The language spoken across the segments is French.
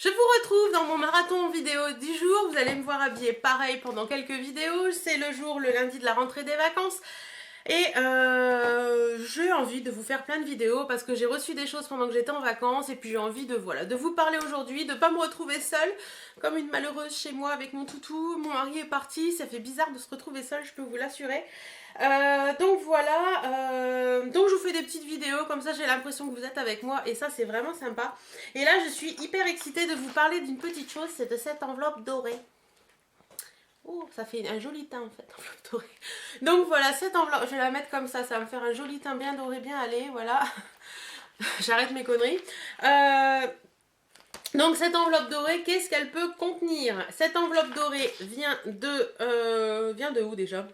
Je vous retrouve dans mon marathon vidéo du jour. Vous allez me voir habillée pareil pendant quelques vidéos. C'est le jour, le lundi de la rentrée des vacances. Et j'ai envie de vous faire plein de vidéos parce que j'ai reçu des choses pendant que j'étais en vacances. Et puis j'ai envie de, voilà, de vous parler aujourd'hui, de ne pas me retrouver seule comme une malheureuse chez moi avec mon toutou. Mon mari est parti, ça fait bizarre de se retrouver seule, je peux vous l'assurer. Donc voilà, donc je vous fais des petites vidéos, comme ça j'ai l'impression que vous êtes avec moi et ça c'est vraiment sympa. Et là je suis hyper excitée de vous parler d'une petite chose, c'est de cette enveloppe dorée. Oh, ça fait un joli teint en fait, enveloppe dorée. Donc voilà, cette enveloppe, je vais la mettre comme ça va me faire un joli teint bien doré, bien allé, voilà. J'arrête mes conneries. Donc cette enveloppe dorée, qu'est-ce qu'elle peut contenir? Cette enveloppe dorée vient de où déjà?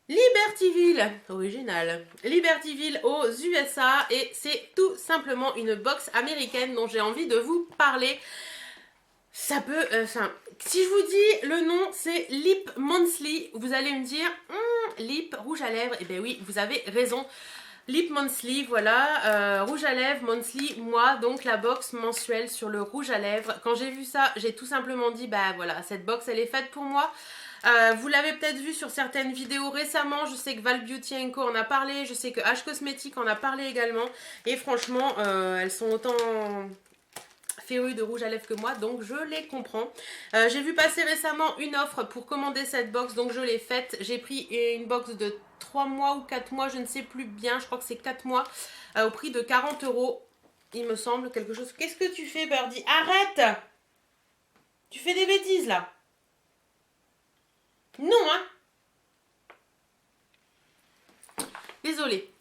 Libertyville, original. Libertyville aux USA et c'est tout simplement une box américaine dont j'ai envie de vous parler. Ça peut, si je vous dis le nom, c'est Lip Monthly, vous allez me dire, lip, rouge à lèvres, et bien oui, vous avez raison. Lip Monthly, voilà, rouge à lèvres, Monthly, moi, donc la box mensuelle sur le rouge à lèvres. Quand j'ai vu ça, j'ai tout simplement dit, bah voilà, cette box, elle est faite pour moi. Vous l'avez peut-être vu sur certaines vidéos récemment, je sais que Val Beauty Co en a parlé, je sais que H Cosmetics en a parlé également. Et franchement, elles sont autant férus de rouge à lèvres que moi, donc je les comprends. J'ai vu passer récemment une offre pour commander cette box, donc je l'ai faite. J'ai pris une box de 3 mois ou 4 mois, je ne sais plus bien, je crois que c'est 4 mois, au prix de 40 €, il me semble, quelque chose. Qu'est-ce que tu fais, Birdie? Arrête! Tu fais des bêtises, là. Non, hein? Désolée.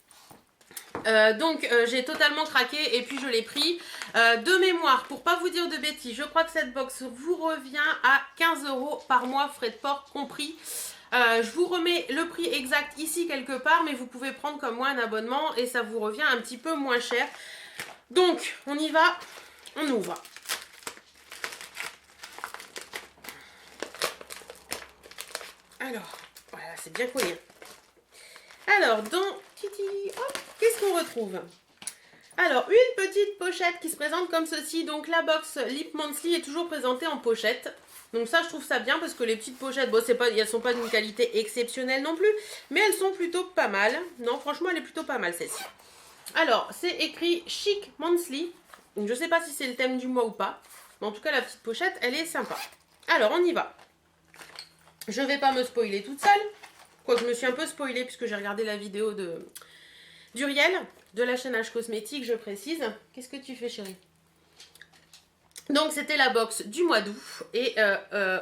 Donc j'ai totalement craqué et puis je l'ai pris. De mémoire, pour pas vous dire de bêtises, je crois que cette box vous revient à 15 € par mois, frais de port compris. Je vous remets le prix exact ici quelque part, mais vous pouvez prendre comme moi un abonnement et ça vous revient un petit peu moins cher. Donc on y va, on ouvre. Alors, voilà, c'est bien collé. Alors, dans Titi, hop, qu'est-ce qu'on retrouve? Alors, une petite pochette qui se présente comme ceci. Donc, la box Lip Monthly est toujours présentée en pochette. Donc ça, je trouve ça bien parce que les petites pochettes, bon, elles sont pas d'une qualité exceptionnelle non plus, mais elles sont plutôt pas mal. Non, franchement, elle est plutôt pas mal, celle-ci. Alors, c'est écrit Chic Monthly. Donc, je sais pas si c'est le thème du mois ou pas. Mais en tout cas, la petite pochette, elle est sympa. Alors, on y va. Je vais pas me spoiler toute seule. Quoique, je me suis un peu spoilée puisque j'ai regardé la vidéo d'Uriel, de la chaîne H Cosmetics, je précise. Qu'est-ce que tu fais, chérie? Donc, c'était la box du mois d'août et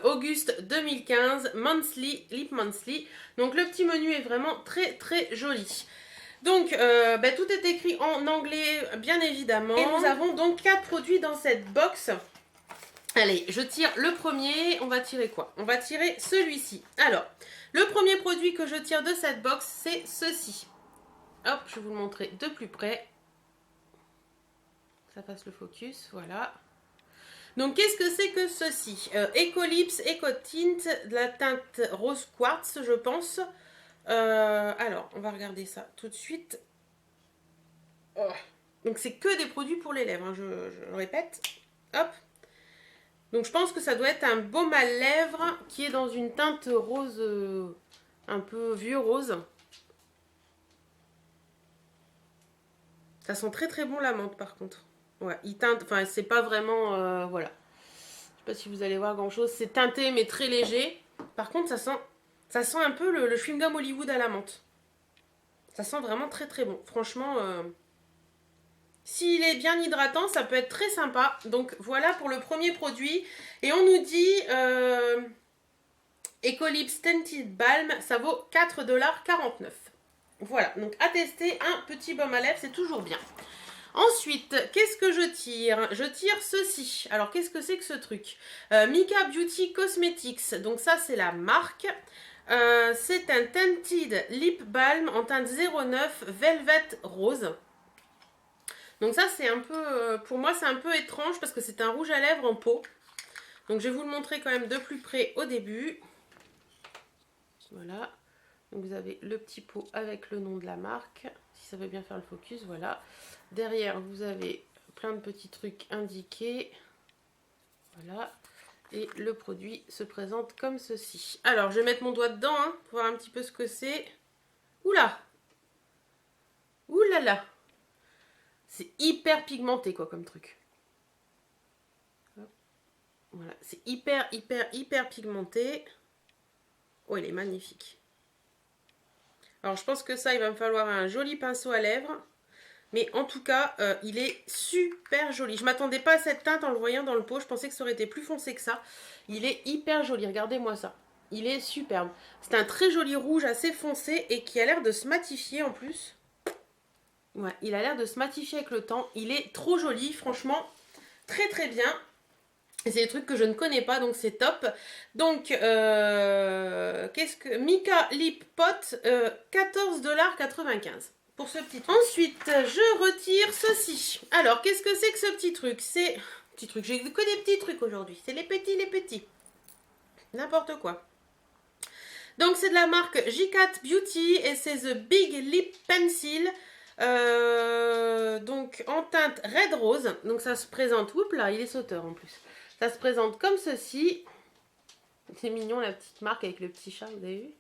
Auguste 2015, Monthly, Lip Monthly. Donc, le petit menu est vraiment très, très joli. Donc, tout est écrit en anglais, bien évidemment. Et nous avons donc 4 produits dans cette box. Allez, je tire le premier. On va tirer quoi? On va tirer celui-ci. Alors, le premier produit que je tire de cette box, c'est ceci. Hop, je vais vous le montrer de plus près. Ça passe le focus, voilà. Donc, qu'est-ce que c'est que ceci? Ecolips Eco Tint, de la teinte rose quartz, je pense. Alors, on va regarder ça tout de suite. Oh. Donc, c'est que des produits pour les lèvres, hein, je le répète. Hop. Donc, je pense que ça doit être un baume à lèvres qui est dans une teinte rose, un peu vieux rose. Ça sent très très bon la menthe par contre. Ouais, il teinte, enfin c'est pas vraiment, voilà. Je sais pas si vous allez voir grand chose, c'est teinté mais très léger. Par contre ça sent un peu le chewing-gum Hollywood à la menthe. Ça sent vraiment très très bon. Franchement, s'il est bien hydratant, ça peut être très sympa. Donc voilà pour le premier produit. Et on nous dit Ecolips Tinted Balm, ça vaut 4,49 $. Voilà, donc à tester, un petit baume à lèvres, c'est toujours bien. Ensuite, qu'est-ce que je tire? Je tire ceci. Alors, qu'est-ce que c'est que ce truc? Mika Beauty Cosmetics. Donc ça, c'est la marque. C'est un Tinted Lip Balm en teinte 09 Velvet Rose. Donc ça, c'est un peu... pour moi, c'est un peu étrange parce que c'est un rouge à lèvres en pot. Donc, je vais vous le montrer quand même de plus près au début. Voilà. Donc, vous avez le petit pot avec le nom de la marque. Si ça veut bien faire le focus, voilà. Derrière, vous avez plein de petits trucs indiqués. Voilà. Et le produit se présente comme ceci. Alors, je vais mettre mon doigt dedans, hein, pour voir un petit peu ce que c'est. Oula! Oulala! C'est hyper pigmenté, quoi, comme truc. Voilà, c'est hyper pigmenté. Oh, il est magnifique. Alors, je pense que ça, il va me falloir un joli pinceau à lèvres. Mais en tout cas, il est super joli. Je m'attendais pas à cette teinte en le voyant dans le pot. Je pensais que ça aurait été plus foncé que ça. Il est hyper joli. Regardez-moi ça. Il est superbe. C'est un très joli rouge assez foncé et qui a l'air de se matifier en plus. Ouais, il a l'air de se matifier avec le temps. Il est trop joli, franchement. Très bien. Et c'est des trucs que je ne connais pas, donc c'est top. Donc, qu'est-ce que... Mica Lip Pot, 14,95 $ pour ce petit truc. Ensuite, je retire ceci. Alors, qu'est-ce que c'est que ce petit truc? C'est... Petit truc, j'ai que des petits trucs aujourd'hui. C'est les petits. N'importe quoi. Donc, c'est de la marque J4 Beauty et c'est The Big Lip Pencil. Donc, en teinte Red Rose. Donc, ça se présente... Oups là, il est sauteur en plus. Ça se présente comme ceci. C'est mignon la petite marque avec le petit chat, vous avez vu?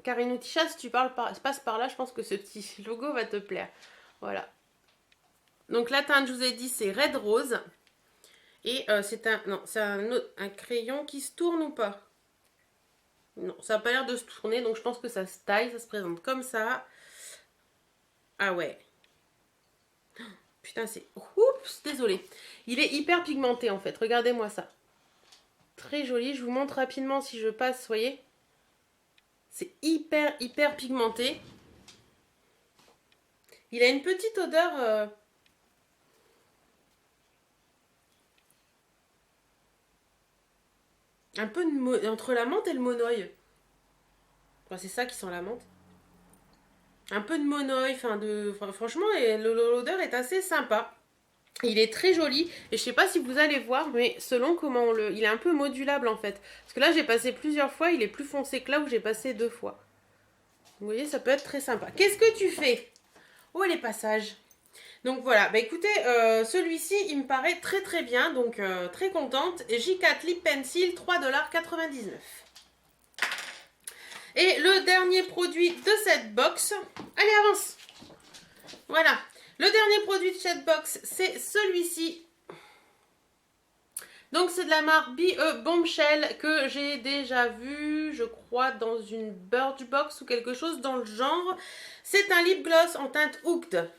Karinoutisha, si tu passes par là, je pense que ce petit logo va te plaire. Voilà. Donc la teinte, je vous ai dit, c'est Red Rose. Et c'est un crayon qui se tourne ou pas? Non, ça n'a pas l'air de se tourner, donc je pense que ça se taille, ça se présente comme ça. Ah ouais. Putain, c'est... Oups, désolé. Il est hyper pigmenté en fait, regardez-moi ça. Très joli, je vous montre rapidement si je passe, vous voyez. C'est hyper pigmenté. Il a une petite odeur... un peu entre la menthe et le monoï. Enfin, c'est ça qui sent la menthe. Un peu de monoï, franchement, l'odeur est assez sympa. Il est très joli et je sais pas si vous allez voir, mais selon comment il est un peu modulable en fait. Parce que là j'ai passé plusieurs fois, il est plus foncé que là où j'ai passé 2 fois. Vous voyez, ça peut être très sympa. Qu'est-ce que tu fais? Oh, les passages. Donc voilà, bah écoutez, celui-ci il me paraît très bien, donc très contente. J4 Lip Pencil, 3,99 $. Et le dernier produit de cette box, allez avance. Voilà, le dernier produit de cette box, c'est celui-ci. Donc c'est de la marque Be Bombshell que j'ai déjà vu, je crois, dans une Birchbox ou quelque chose dans le genre. C'est un lip gloss en teinte Hooked.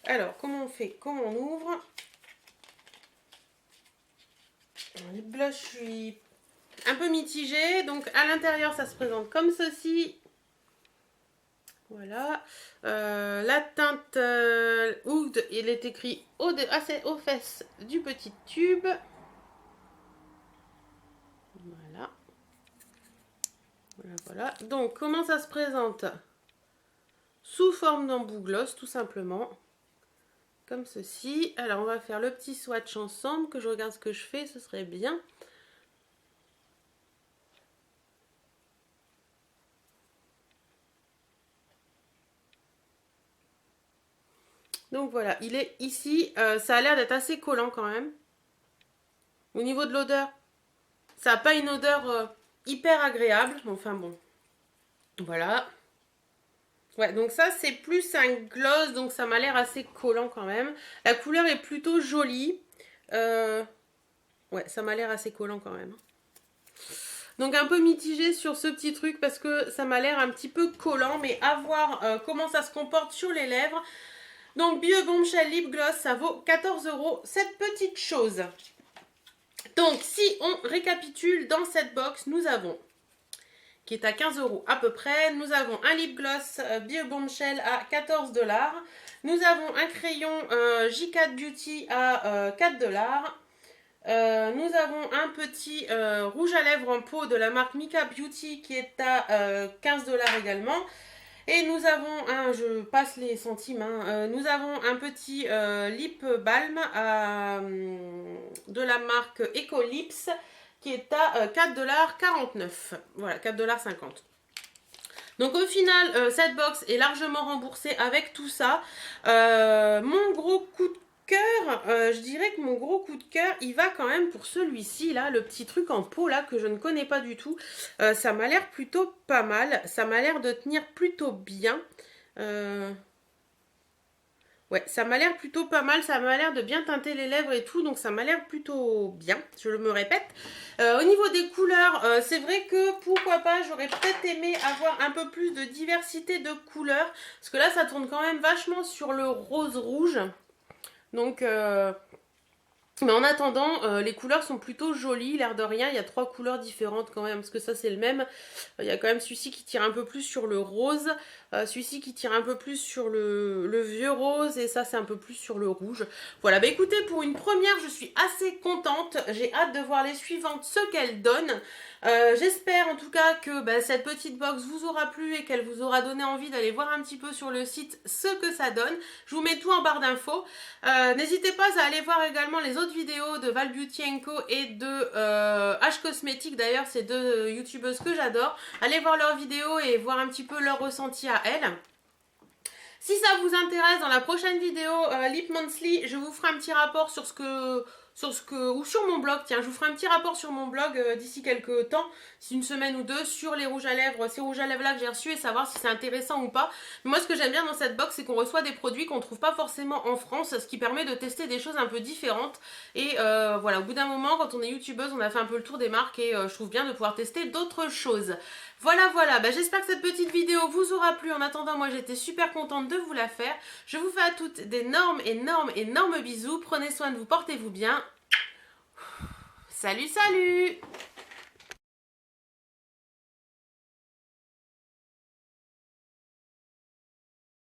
Alors, comment on fait? Comment on ouvre? Un lip gloss, je suis un peu mitigée. Donc à l'intérieur, ça se présente comme ceci. Voilà. La teinte Hooked, il est écrit aux fesses du petit tube. Voilà. Donc, comment ça se présente? Sous forme d'embout gloss, tout simplement. Comme ceci. Alors, on va faire le petit swatch ensemble, que je regarde ce que je fais, ce serait bien. Donc voilà, il est ici. Ça a l'air d'être assez collant quand même. Au niveau de l'odeur, ça n'a pas une odeur hyper agréable. Enfin bon. Voilà. Ouais, donc ça c'est plus un gloss, donc ça m'a l'air assez collant quand même. La couleur est plutôt jolie. Ouais, ça m'a l'air assez collant quand même. Donc un peu mitigé sur ce petit truc parce que ça m'a l'air un petit peu collant, mais à voir comment ça se comporte sur les lèvres. Donc Be Bombshell Lip Gloss, ça vaut 14 €, cette petite chose. Donc si on récapitule dans cette box, nous avons, qui est à 15 € à peu près, nous avons un lip gloss Be Bombshell à 14 $. Nous avons un crayon J4 Beauty à 4 $. Nous avons un petit rouge à lèvres en pot de la marque Mica Beauty qui est à 15 $ également. Et nous avons je passe les centimes, nous avons un petit lip balm de la marque Ecolips qui est à 4,49 $. Voilà, 4,50 $. Donc au final, cette box est largement remboursée avec tout ça. Mon gros coup de cœur, je dirais que mon gros coup de cœur, il va quand même pour celui-ci, là, le petit truc en pot, là, que je ne connais pas du tout. Ça m'a l'air plutôt pas mal. Ça m'a l'air de tenir plutôt bien. Ouais, ça m'a l'air plutôt pas mal, ça m'a l'air de bien teinter les lèvres et tout, donc ça m'a l'air plutôt bien, je me répète. Au niveau des couleurs, c'est vrai que pourquoi pas, j'aurais peut-être aimé avoir un peu plus de diversité de couleurs, parce que là ça tourne quand même vachement sur le rose-rouge. Donc, mais en attendant, les couleurs sont plutôt jolies, l'air de rien. Il y a 3 couleurs différentes quand même, parce que ça c'est le même. Il y a quand même celui-ci qui tire un peu plus sur le rose, celui-ci qui tire un peu plus sur le vieux rose, et ça c'est un peu plus sur le rouge. Voilà, bah écoutez, pour une première, je suis assez contente. J'ai hâte de voir les suivantes, ce qu'elles donnent. J'espère en tout cas que cette petite box vous aura plu et qu'elle vous aura donné envie d'aller voir un petit peu sur le site ce que ça donne. Je vous mets tout en barre d'infos. N'hésitez pas à aller voir également les autres vidéos de Val Beauty Co et de H Cosmétique. D'ailleurs, c'est deux youtubeuses que j'adore. Allez voir leurs vidéos et voir un petit peu leur ressenti à elles. Si ça vous intéresse, dans la prochaine vidéo Lip Monthly, je vous ferai un petit rapport sur ou sur mon blog, tiens, je vous ferai un petit rapport sur mon blog d'ici quelques temps, une semaine ou deux, sur les rouges à lèvres, ces rouges à lèvres là que j'ai reçus et savoir si c'est intéressant ou pas. Mais moi, ce que j'aime bien dans cette box, c'est qu'on reçoit des produits qu'on ne trouve pas forcément en France, ce qui permet de tester des choses un peu différentes. Et voilà, au bout d'un moment, quand on est youtubeuse, on a fait un peu le tour des marques et je trouve bien de pouvoir tester d'autres choses. Voilà, j'espère que cette petite vidéo vous aura plu. En attendant, moi j'étais super contente de vous la faire. Je vous fais à toutes d'énormes, énormes bisous. Prenez soin de vous, portez-vous bien. Salut, salut!